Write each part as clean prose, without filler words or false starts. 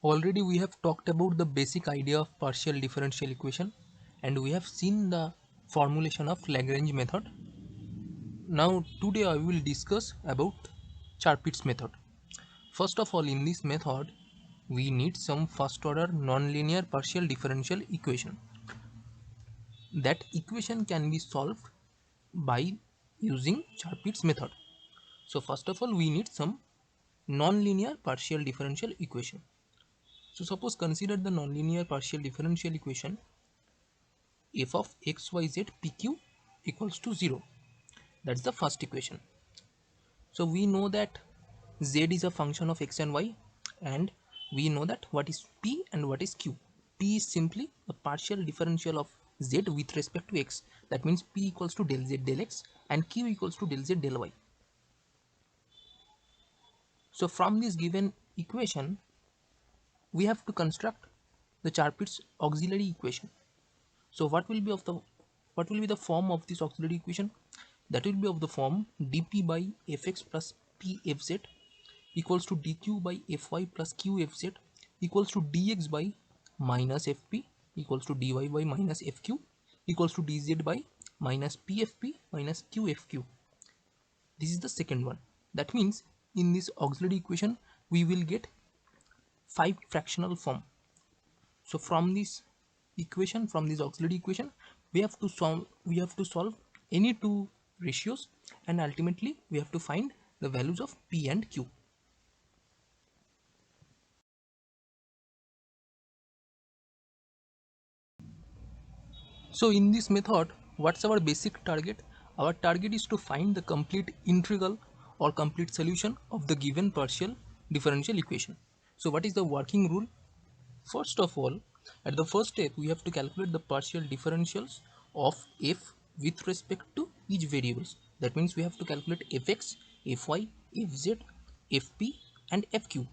Already we have talked about the basic idea of partial differential equation and we have seen the formulation of Lagrange method. Now today I will discuss about Charpit's method. First of all, in this method we need some first order nonlinear partial differential equation. That equation can be solved by using Charpit's method. So first of all we need some nonlinear partial differential equation. So suppose consider the nonlinear partial differential equation f of xyz pq equals to 0. That's the first equation. So we know that z is a function of x and y, and we know that what is p and what is q. P is simply a partial differential of z with respect to x. That means p equals to del z del x and q equals to del z del y. So from this given equation we have to construct the Charpit's auxiliary equation. So what will be the form of this auxiliary equation? That will be of the form dp by fx plus pfz equals to dq by fy plus qfz equals to dx by minus fp equals to dy by minus fq equals to dz by minus pfp minus qfq. This is the second one. That means in this auxiliary equation we will get 5 fractional form. So from this equation, from this auxiliary equation, we have to solve any two ratios, and ultimately we have to find the values of p and q. So in this method, what's our basic target? Our target is to find the complete integral or complete solution of the given partial differential equation. So what is the working rule? First of all, at the first step, we have to calculate the partial differentials of f with respect to each variables. That means we have to calculate fx, fy, fz, fp and fq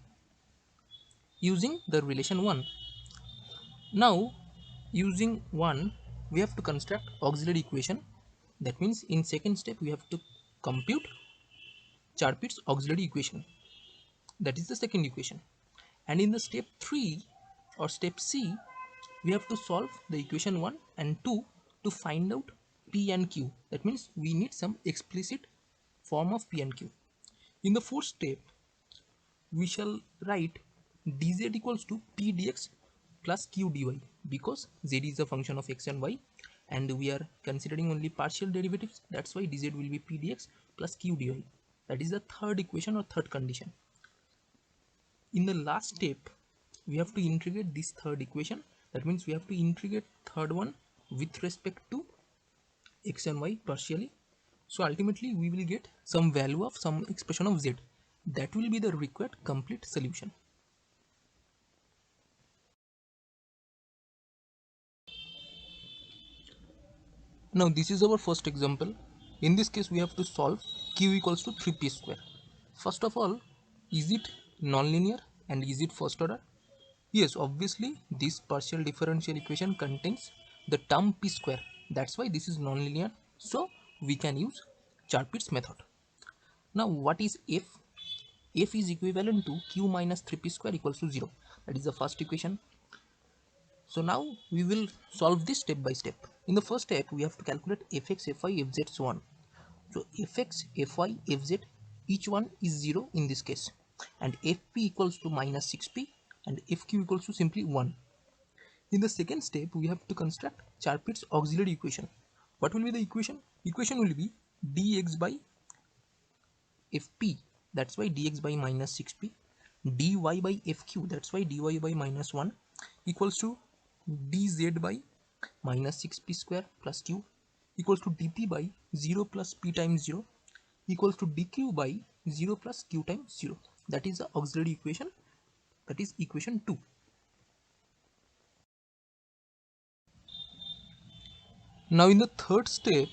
using the relation 1. Now, using 1, we have to construct auxiliary equation. That means in second step, we have to compute Charpit's auxiliary equation. That is the second equation. And in the step 3 or step C, we have to solve the equation 1 and 2 to find out p and q. That means we need some explicit form of p and q. In the fourth step, we shall write dz equals to p dx plus q dy, because z is a function of x and y and we are considering only partial derivatives. That's why dz will be p dx plus q dy. That is the third equation or third condition. In the last step, we have to integrate this third equation. That means we have to integrate third one with respect to x and y partially. So ultimately we will get some value of some expression of z. That will be the required complete solution. Now this is our first example. In this case we have to solve q equals to 3p square. First of all, is it nonlinear and is it first order? Yes, obviously this partial differential equation contains the term p square. That's why this is nonlinear. So we can use Charpit's method. Now what is f? F is equivalent to q minus 3p square equals to 0. That is the first equation. So now we will solve this step by step. In the first step, we have to calculate fx, fy, fz, so on. So fx, fy, fz, each one is 0 in this case. And fp equals to minus 6p and fq equals to simply 1. In the second step, we have to construct Charpit's auxiliary equation. What will be the equation? Equation will be dx by fp, that's why dx by minus 6p, dy by fq, that's why dy by minus 1, equals to dz by minus 6p square plus q equals to dp by 0 plus p times 0 equals to dq by 0 plus q times 0. That is the auxiliary equation. That is equation 2. Now in the third step,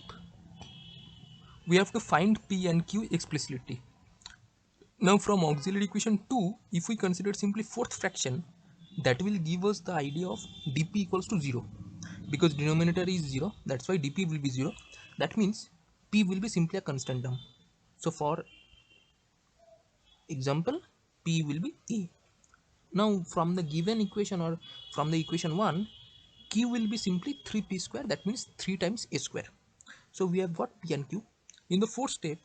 we have to find p and q explicitly. Now from auxiliary equation 2, if we consider simply fourth fraction, that will give us the idea of dp equals to 0, because denominator is 0, that's why dp will be 0. That means p will be simply a constant term. So for example, p will be a. Now from the given equation or from the equation 1, q will be simply 3p square, that means 3 times a square. So we have got p and q. In the fourth step,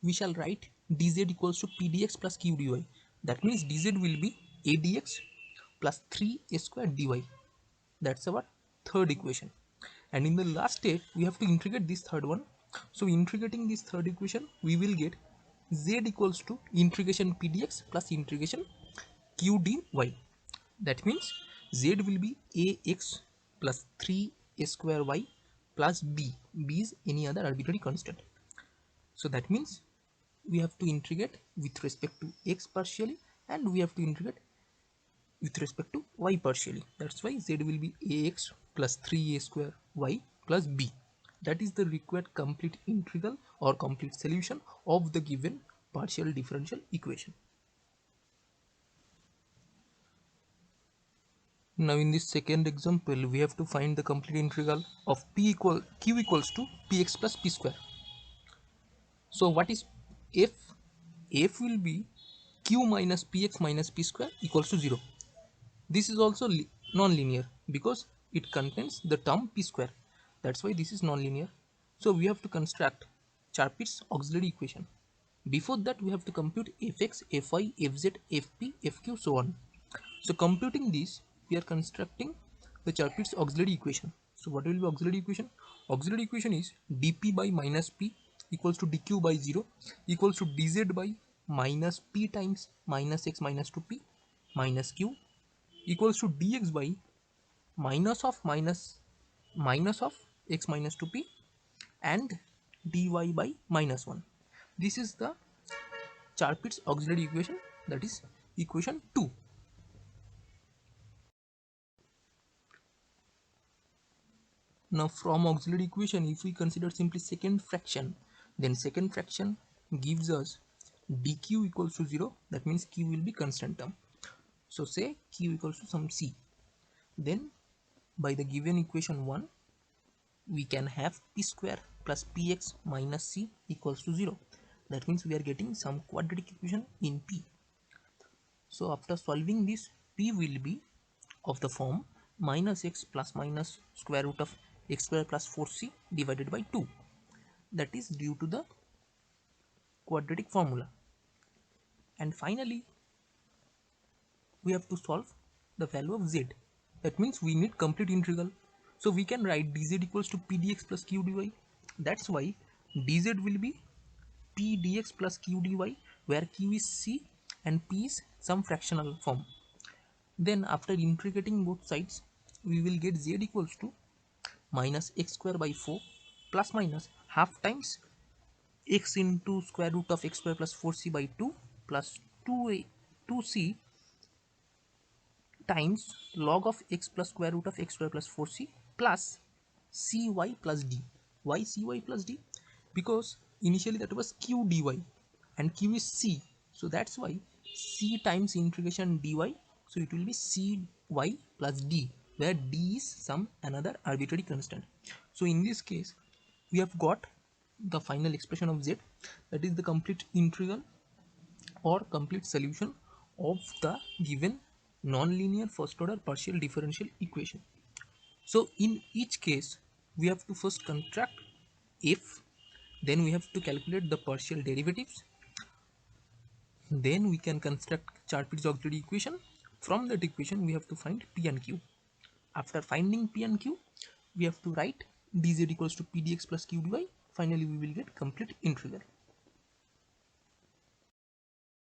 we shall write dz equals to p dx plus q dy. That means dz will be a dx plus 3a square dy. That's our third equation. And in the last step, we have to integrate this third one. So integrating this third equation, we will get z equals to integration p dx plus integration q dy. That means z will be ax plus 3a square y plus b. B is any other arbitrary constant. So that means we have to integrate with respect to x partially, and we have to integrate with respect to y partially. That's why z will be ax plus 3a square y plus b. That is the required complete integral or complete solution of the given partial differential equation. Now in this second example, we have to find the complete integral of q equals to px plus p square. So what is f? F will be q minus px minus p square equals to 0. This is also non-linear because it contains the term p square. That's why this is non-linear. So we have to construct Charpit's auxiliary equation. Before that, we have to compute fx, fy, fz, fp, fq, so on. So computing this, we are constructing the Charpit's auxiliary equation. So what will be auxiliary equation? Auxiliary equation is dp by minus p equals to dq by 0 equals to dz by minus p times minus x minus 2p minus q equals to dx by minus of x minus 2p and dy by minus 1. This is the Charpit's auxiliary equation, that is equation 2. Now from auxiliary equation, if we consider simply second fraction, then second fraction gives us dq equals to 0, that means q will be constant term. So say q equals to some c. Then by the given equation 1, we can have p square plus px minus c equals to 0. That means we are getting some quadratic equation in p. So after solving this, p will be of the form minus x plus minus square root of x square plus 4c divided by 2. That is due to the quadratic formula. And finally, we have to solve the value of z. That means we need complete integral. So we can write dz equals to p dx plus q dy. That's why dz will be p dx plus q dy, where q is c and p is some fractional form. Then after integrating both sides, we will get z equals to minus x square by 4 plus minus half times x into square root of x square plus 4c by 2 plus 2c times log of x plus square root of x square plus 4c plus cy plus d. Why cy plus d? Because initially that was q dy and q is c, so that's why c times integration dy, so it will be cy plus d, where d is some another arbitrary constant. So in this case, we have got the final expression of z, that is the complete integral or complete solution of the given non-linear first order partial differential equation. So in each case, we have to first construct f, then we have to calculate the partial derivatives, then we can construct Charpit's auxiliary equation. From that equation, we have to find p and q. After finding p and q, we have to write dz equals to p dx plus q dy. Finally, we will get complete integral.